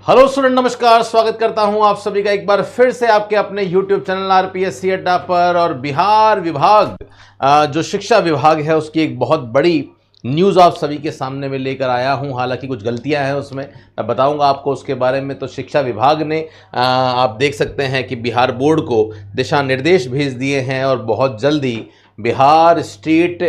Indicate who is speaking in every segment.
Speaker 1: Hello student, नमस्कार। स्वागत करता हूं आप सभी का एक बार फिर से आपके अपने YouTube चैनल आरपीएससी अड्डा पर। और बिहार विभाग जो शिक्षा विभाग है उसकी एक बहुत बड़ी न्यूज़ आप सभी के सामने में लेकर आया हूं। हालांकि कुछ गलतियां हैं उसमें, मैं बताऊंगा आपको उसके बारे में। तो शिक्षा विभाग ने आप देख सकते हैं कि बिहार बोर्ड को दिशा निर्देश भेज दिए हैं और बहुत जल्दी Bihar state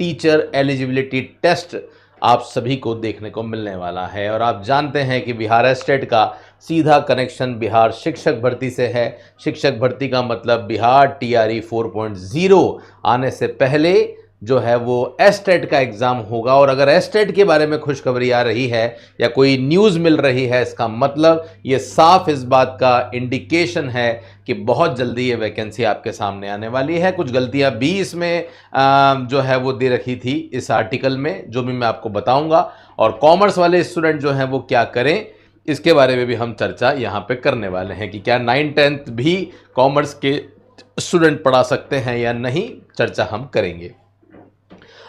Speaker 1: teacher eligibility test आप सभी को देखने को मिलने वाला है। और आप जानते हैं कि बिहार स्टेट का सीधा कनेक्शन बिहार शिक्षक भर्ती से है। शिक्षक भर्ती का मतलब बिहार टीआरई 4.0 आने से पहले जो है वो एस्टेट का एग्ज़ाम होगा। और अगर एस्टेट के बारे में खुशखबरी आ रही है या कोई न्यूज़ मिल रही है, इसका मतलब ये साफ इस बात का इंडिकेशन है कि बहुत जल्दी ये वैकेंसी आपके सामने आने वाली है। कुछ गलतियां भी इसमें जो है वो दे रखी थी इस आर्टिकल में, जो भी मैं आपको बताऊंगा। और कॉमर्स वाले स्टूडेंट जो हैं वो क्या करें, इसके बारे में भी हम चर्चा यहाँ पे करने वाले हैं कि क्या 9th-10th भी कॉमर्स के स्टूडेंट पढ़ा सकते हैं या नहीं, चर्चा हम करेंगे।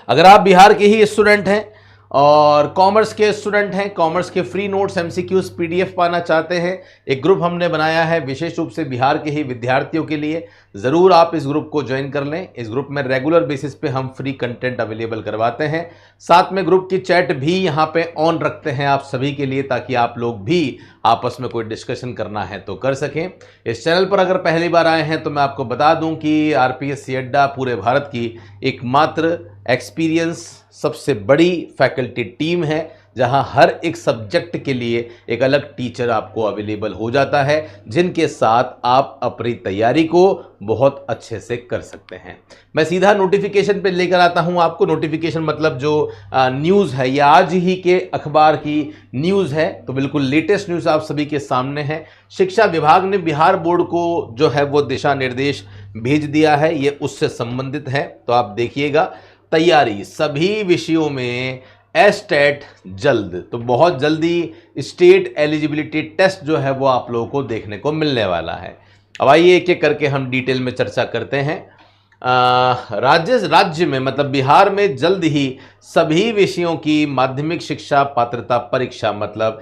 Speaker 1: अगर आप बिहार के ही स्टूडेंट हैं और कॉमर्स के स्टूडेंट हैं, कॉमर्स के फ्री नोट्स एमसीक्यूज पीडीएफ पाना चाहते हैं, एक ग्रुप हमने बनाया है विशेष रूप से बिहार के ही विद्यार्थियों के लिए। ज़रूर आप इस ग्रुप को ज्वाइन कर लें। इस ग्रुप में रेगुलर बेसिस पे हम फ्री कंटेंट अवेलेबल करवाते हैं। साथ में ग्रुप की चैट भी यहाँ पे ऑन रखते हैं आप सभी के लिए, ताकि आप लोग भी आपस में कोई डिस्कशन करना है तो कर सकें। इस चैनल पर अगर पहली बार आए हैं तो मैं आपको बता दूं कि आरपीएससी अड्डा पूरे भारत की एकमात्र एक्सपीरियंस सबसे बड़ी फैकल्टी टीम है, जहां हर एक सब्जेक्ट के लिए एक अलग टीचर आपको अवेलेबल हो जाता है, जिनके साथ आप अपनी तैयारी को बहुत अच्छे से कर सकते हैं। मैं सीधा नोटिफिकेशन पे लेकर आता हूं आपको। नोटिफिकेशन मतलब जो न्यूज़ है, यह आज ही के अखबार की न्यूज़ है, तो बिल्कुल लेटेस्ट न्यूज़ आप सभी के सामने है। शिक्षा विभाग ने बिहार बोर्ड को जो है वो दिशा निर्देश भेज दिया है, ये उससे संबंधित है। तो आप देखिएगा, तैयारी सभी विषयों में एस्टेट जल्द, तो बहुत जल्दी स्टेट एलिजिबिलिटी टेस्ट जो है वो आप लोगों को देखने को मिलने वाला है। अब आइए एक एक करके हम डिटेल में चर्चा करते हैं। राज्य में मतलब बिहार में जल्द ही सभी विषयों की माध्यमिक शिक्षा पात्रता परीक्षा मतलब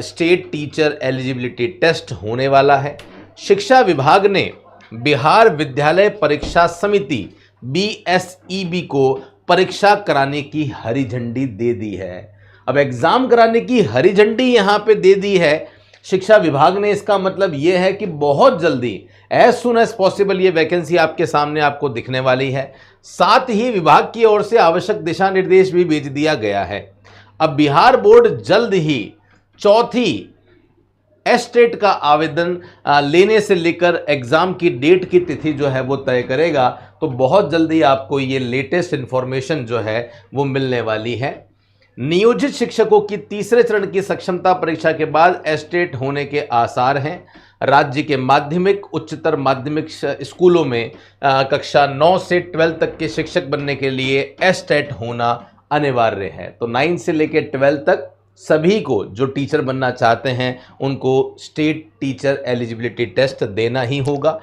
Speaker 1: स्टेट टीचर एलिजिबिलिटी टेस्ट होने वाला है। शिक्षा विभाग ने बिहार विद्यालय परीक्षा समिति BSEB को परीक्षा कराने की हरी झंडी दे दी है। अब एग्जाम कराने की हरी झंडी यहां पे दे दी है शिक्षा विभाग ने। इसका मतलब यह है कि बहुत जल्दी, एज सुन एज पॉसिबल, ये वैकेंसी आपके सामने आपको दिखने वाली है। साथ ही विभाग की ओर से आवश्यक दिशा निर्देश भी भेज दिया गया है। अब बिहार बोर्ड जल्द ही चौथी एस्टेट का आवेदन लेने से लेकर एग्जाम की डेट की तिथि जो है वो तय करेगा। तो बहुत जल्दी आपको ये लेटेस्ट इंफॉर्मेशन जो है वो मिलने वाली है। नियोजित शिक्षकों की तीसरे चरण की सक्षमता परीक्षा के बाद एस्टेट होने के आसार हैं। राज्य के माध्यमिक उच्चतर माध्यमिक स्कूलों में कक्षा 9 से 12 तक के शिक्षक बनने के लिए एस्टेट होना अनिवार्य है। तो 9 से लेकर 12 तक सभी को जो टीचर बनना चाहते हैं उनको स्टेट टीचर एलिजिबिलिटी टेस्ट देना ही होगा।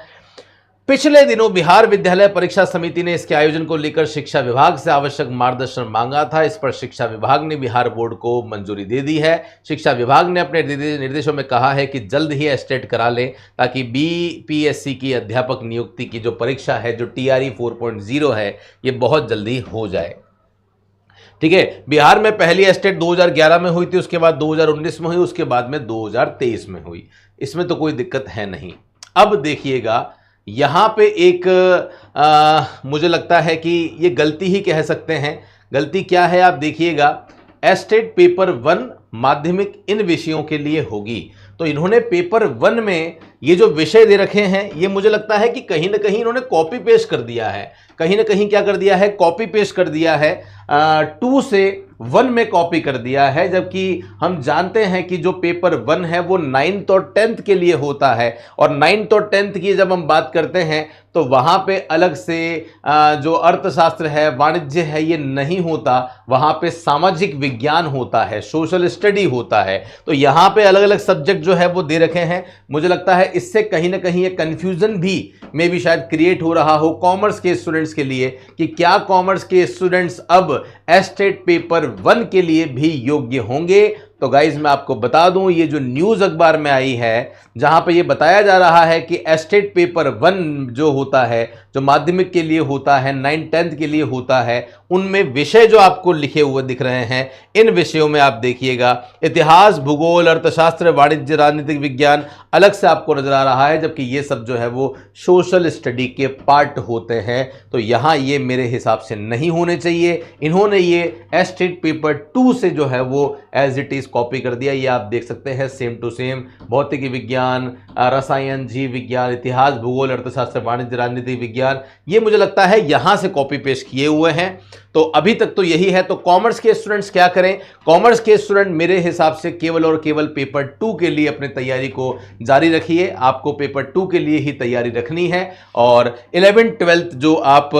Speaker 1: पिछले दिनों बिहार विद्यालय परीक्षा समिति ने इसके आयोजन को लेकर शिक्षा विभाग से आवश्यक मार्गदर्शन मांगा था। इस पर शिक्षा विभाग ने बिहार बोर्ड को मंजूरी दे दी है। शिक्षा विभाग ने अपने निर्देशों में कहा है कि जल्द ही एस्टेट करा लें, ताकि BPSC की अध्यापक नियुक्ति की जो परीक्षा है, जो TRE 4.0 है, ये बहुत जल्दी हो जाए। ठीक है, बिहार में पहली एस्टेट 2011 में हुई थी, उसके बाद 2019 में हुई, उसके बाद में 2023 में हुई। इसमें तो कोई दिक्कत है नहीं। अब देखिएगा, यहाँ पे एक मुझे लगता है कि ये गलती ही कह सकते हैं। गलती क्या है आप देखिएगा, एस्टेट पेपर 1 माध्यमिक इन विषयों के लिए होगी। तो इन्होंने पेपर 1 में ये जो विषय दे रखे हैं, ये मुझे लगता है कि कहीं ना कहीं इन्होंने कॉपी पेस्ट कर दिया है। कहीं ना कहीं क्या कर दिया है, कॉपी पेस्ट कर दिया है। 2 से 1 में कॉपी कर दिया है, जबकि हम जानते हैं कि जो पेपर 1 है वो 9th और 10th के लिए होता है। और 9th और 10th की जब हम बात करते हैं तो वहाँ पे अलग से जो अर्थशास्त्र है, वाणिज्य है, ये नहीं होता। वहाँ पे सामाजिक विज्ञान होता है, सोशल स्टडी होता है। तो यहाँ पे अलग अलग सब्जेक्ट जो है वो दे रखे हैं। मुझे लगता है इससे कहीं ना कहीं एक कन्फ्यूजन भी मे भी शायद क्रिएट हो रहा हो कॉमर्स के स्टूडेंट्स के लिए, कि क्या कॉमर्स के स्टूडेंट्स अब एस्टेट पेपर 1 के लिए भी योग्य होंगे। तो गाइज मैं आपको बता दूं, ये जो न्यूज़ अखबार में आई है जहां पे ये बताया जा रहा है कि एस्टेट पेपर 1 जो होता है, जो माध्यमिक के लिए होता है, 9th-10th के लिए होता है, उनमें विषय जो आपको लिखे हुए दिख रहे हैं, इन विषयों में आप देखिएगा इतिहास, भूगोल, अर्थशास्त्र, वाणिज्य, राजनीतिक विज्ञान अलग से आपको नजर आ रहा है, जबकि ये सब जो है वो सोशल स्टडी के पार्ट होते हैं। तो यहां ये मेरे हिसाब से नहीं होने चाहिए। इन्होंने ये एस्टेट पेपर 2 से जो है वो एज इट इज कॉपी कर दिया। ये आप देख सकते हैं सेम टू सेम, भौतिकी विज्ञान, रसायन, जीव विज्ञान, इतिहास, भूगोल, अर्थशास्त्र, वाणिज्य, राजनीतिक विज्ञान, ये मुझे लगता है यहां से कॉपी पेस्ट किए हुए हैं। तो अभी तक तो यही है। तो कॉमर्स के स्टूडेंट्स क्या करें? कॉमर्स के स्टूडेंट मेरे हिसाब से केवल और केवल पेपर 2 के लिए अपनी तैयारी को जारी रखिए। आपको पेपर 2 के लिए ही तैयारी रखनी है, और 11th-12th जो आप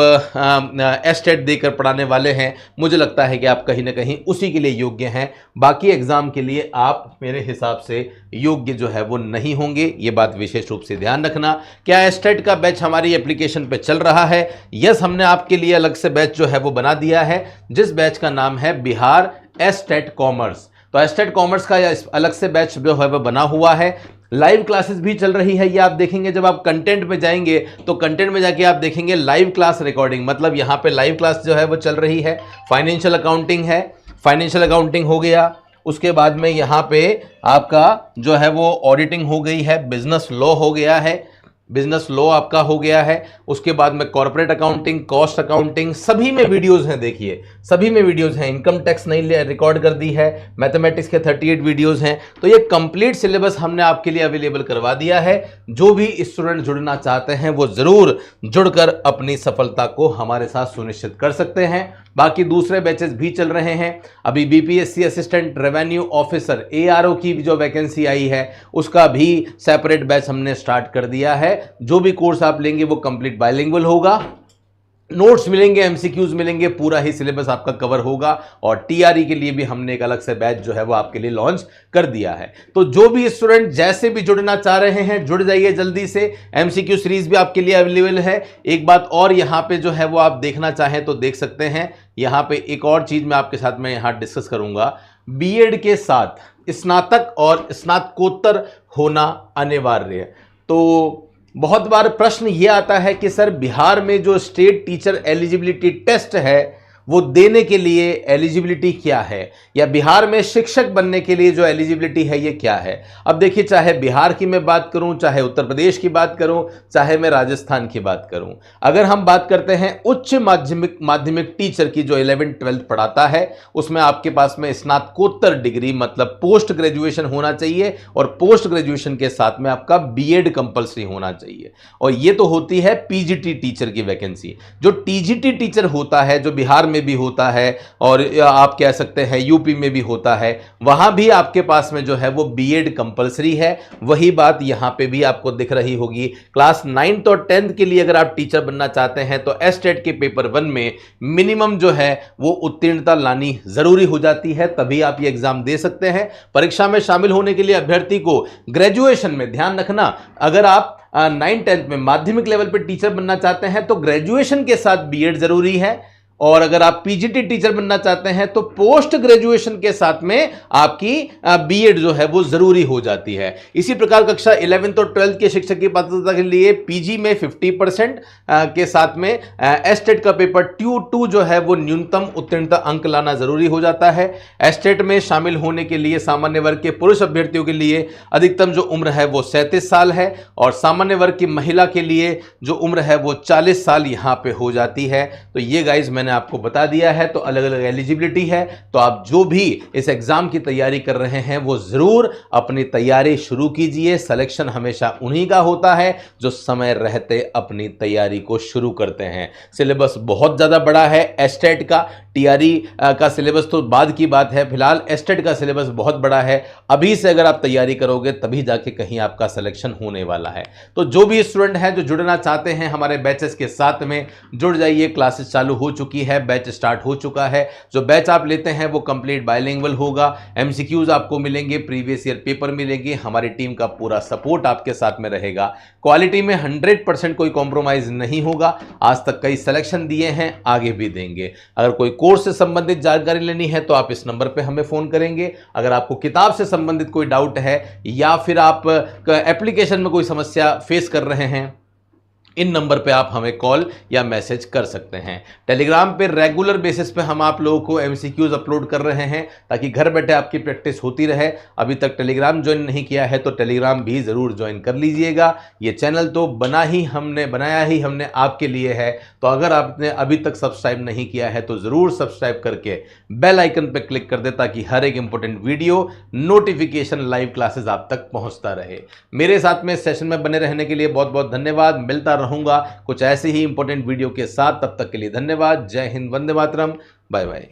Speaker 1: एस्टेट देकर पढ़ाने वाले हैं, मुझे लगता है कि आप कहीं ना कहीं उसी के लिए योग्य हैं। बाकी एग्जाम के लिए आप मेरे हिसाब से योग्य जो है वो नहीं होंगे। ये बात विशेष रूप से ध्यान रखना। क्या एस्टेट का बैच हमारी एप्लीकेशन पे चल रहा है? यस, हमने आपके लिए अलग से बैच जो है वो बना दिया है, जिस बैच का नाम है बिहार एस्टेट कॉमर्स। तो एस्टेट कॉमर्स का अलग से बैच जो है वो बना हुआ है। लाइव क्लासेस भी चल रही है। ये आप देखेंगे जब आप कंटेंट में जाएंगे तो कंटेंट में जाके आप देखेंगे लाइव क्लास रिकॉर्डिंग, मतलब यहाँ पे लाइव क्लास जो है वो चल रही है। फाइनेंशियल अकाउंटिंग है, फाइनेंशियल अकाउंटिंग हो गया। उसके बाद में यहाँ पे आपका जो है वो ऑडिटिंग हो गई है, बिजनेस लॉ हो गया है, बिजनेस लॉ आपका हो गया है। उसके बाद में कॉर्पोरेट अकाउंटिंग, कॉस्ट अकाउंटिंग, सभी में वीडियोस हैं। देखिए सभी में वीडियोस हैं। इनकम टैक्स नहीं रिकॉर्ड कर दी है, मैथमेटिक्स के 38 वीडियोस हैं। तो ये कंप्लीट सिलेबस हमने आपके लिए अवेलेबल करवा दिया है। जो भी स्टूडेंट जुड़ना चाहते हैं वो जरूर जुड़कर अपनी सफलता को हमारे साथ सुनिश्चित कर सकते हैं। बाकी दूसरे बैचेस भी चल रहे हैं। अभी BPSC assistant revenue officer ARO की जो वैकेंसी आई है, उसका भी सेपरेट बैच हमने स्टार्ट कर दिया है। जो भी कोर्स आप लेंगे वो कंप्लीट बाइलिंगुअल होगा। नोट्स मिलेंगे, MCQs मिलेंगे, पूरा ही सिलेबस आपका कवर होगा। और TRE के लिए भी हमने एक अलग से बैच जो है वो आपके लिए लॉन्च कर दिया है। तो जो भी स्टूडेंट जैसे भी जुड़ना चाह रहे हैं जुड़ जाइए जल्दी से। MCQ सीरीज भी आपके लिए अवेलेबल है। एक बात और यहाँ पे जो है वो आप देखना चाहें तो देख सकते हैं। यहाँ पे एक और चीज मैं आपके साथ में यहाँ डिस्कस करूंगा। बीएड के साथ स्नातक और स्नातकोत्तर होना अनिवार्य। तो बहुत बार प्रश्न ये आता है कि सर बिहार में जो स्टेट टीचर एलिजिबिलिटी टेस्ट है वो देने के लिए एलिजिबिलिटी क्या है, या बिहार में शिक्षक बनने के लिए जो एलिजिबिलिटी है ये क्या है? अब देखिए, चाहे बिहार की मैं बात करूं, चाहे उत्तर प्रदेश की बात करूं, चाहे मैं राजस्थान की बात करूं, अगर हम बात करते हैं उच्च माध्यमिक टीचर की जो 11th-12th पढ़ाता है, उसमें आपके पास में स्नातकोत्तर डिग्री मतलब पोस्ट ग्रेजुएशन होना चाहिए, और पोस्ट ग्रेजुएशन के साथ में आपका बीएड कंपल्सरी होना चाहिए। और ये तो होती है पीजीटी टीचर की वैकेंसी। जो टीजीटी टीचर होता है, जो बिहार में भी होता है और आप कह सकते हैं यूपी में भी होता है, वहां भी आपके पास में जो है वो बीएड कंपलसरी है। वही बात यहां पे भी आपको दिख रही होगी। क्लास 9th और 10th के लिए अगर आप टीचर बनना चाहते हैं तो एस्टेट के पेपर 1 में मिनिमम जो है वो उत्तीर्णता लानी जरूरी हो जाती है, तभी आप ये एग्जाम दे सकते हैं। परीक्षा में शामिल होने के लिए अभ्यर्थी को ग्रेजुएशन में, ध्यान रखना, अगर आप 9th-10th में माध्यमिक लेवल पर टीचर बनना चाहते हैं तो ग्रेजुएशन के साथ बीएड जरूरी है, और अगर आप पीजीटी टीचर बनना चाहते हैं तो पोस्ट ग्रेजुएशन के साथ में आपकी बीएड जो है वो जरूरी हो जाती है। इसी प्रकार कक्षा 11th और 12th के शिक्षक की पात्रता के लिए पीजी में 50% के साथ में एस्टेट का पेपर 2 जो है वो न्यूनतम उत्तीर्णता अंक लाना जरूरी हो जाता है। एस्टेट में शामिल होने के लिए सामान्य वर्ग के पुरुष अभ्यर्थियों के लिए अधिकतम जो उम्र है वो 37 साल है, और सामान्य वर्ग की महिला के लिए जो उम्र है वो 40 साल यहां पे हो जाती है। तो ये गाइज मैंने आपको बता दिया है। तो अलग अलग एलिजिबिलिटी है। तो आप जो भी इस एग्जाम की तैयारी कर रहे हैं वो जरूर अपनी तैयारी शुरू कीजिए। सिलेक्शन हमेशा उन्हीं का होता है जो समय रहते अपनी तैयारी को शुरू करते हैं। सिलेबस बहुत ज्यादा बड़ा है एस्टेट का। टीआरई का सिलेबस तो बाद की बात है, फिलहाल एस्टेट का सिलेबस बहुत बड़ा है। अभी से अगर आप तैयारी करोगे तभी जाके कहीं आपका सिलेक्शन होने वाला है। तो जो भी स्टूडेंट है जो जुड़ना चाहते हैं हमारे बैचेस के साथ में जुड़ जाइए। क्लासेस चालू हो चुकी है, बैच स्टार्ट हो चुका है। जो बैच आप लेते हैं वो कंप्लीट बाइलिंगुअल होगा। एमसीक्यूज आपको मिलेंगे, प्रीवियस ईयर पेपर मिलेंगे, हमारी टीम का पूरा सपोर्ट आपके साथ में रहेगा। क्वालिटी में 100% कोई कॉम्प्रोमाइज नहीं होगा। आज तक कई सिलेक्शन दिए हैं, आगे भी देंगे। अगर कोई कोर्स से संबंधित जानकारी लेनी है तो आप इस नंबर पे हमें फ़ोन करेंगे। अगर आपको किताब से संबंधित कोई डाउट है या फिर आप एप्लीकेशन में कोई समस्या फेस कर रहे हैं, इन नंबर पे आप हमें कॉल या मैसेज कर सकते हैं। टेलीग्राम पे रेगुलर बेसिस पे हम आप लोगों को एमसीक्यूज अपलोड कर रहे हैं ताकि घर बैठे आपकी प्रैक्टिस होती रहे। अभी तक टेलीग्राम ज्वाइन नहीं किया है तो टेलीग्राम भी ज़रूर ज्वाइन कर लीजिएगा। ये चैनल तो बनाया ही हमने आपके लिए है, तो अगर आपने अभी तक सब्सक्राइब नहीं किया है तो ज़रूर सब्सक्राइब करके बेल आइकन पर क्लिक कर दे ताकि हर एक important video notification live classes आप तक पहुँचता रहे। मेरे साथ में सेशन में बने रहने के लिए बहुत बहुत धन्यवाद। मिलता रहूंगा कुछ ऐसे ही इंपॉर्टेंट वीडियो के साथ। तब तक के लिए धन्यवाद। जय हिंद, वंदे मातरम, बाय बाय।